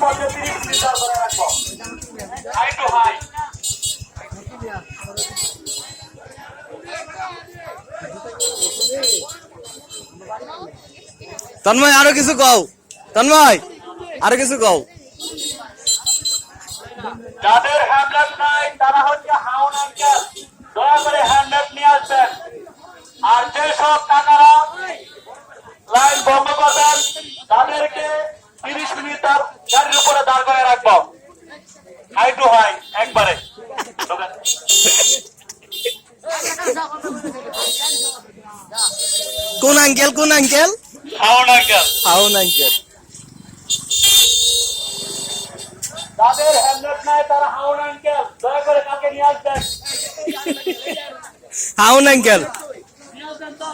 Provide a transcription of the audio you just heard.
মধ্যে 30 মিনিট ধরে রাখবো। High two high. তন্ময় আরো কিছু কও, তন্ময় আরো কিছু কও। যাদের হ্যান্ডব্যাগ নাই তারা হচ্ছে হাউন আঙ্কেল, দয়া করে হ্যান্ডব্যাগ নিয়ে আসবেন। আর যেসব টাকারা লাইন বন্ধ করবেন তাদেরকে 30 মিনিট তার গাড়ির উপরে দাঁড় করে রাখবো। হাই টু হাই একবারে। কোন আঙ্কেল, কোন আঙ্কেল? হাউন আঙ্কেল। হাউন আঙ্কেল। যাদের হ্যান্ডব্যাগ নাই তারা হাউন আঙ্কেল, দয়া করে কাকে নিয়ে আসবেন। হাউন আঙ্কেল। নিয়ে আসবেন তো।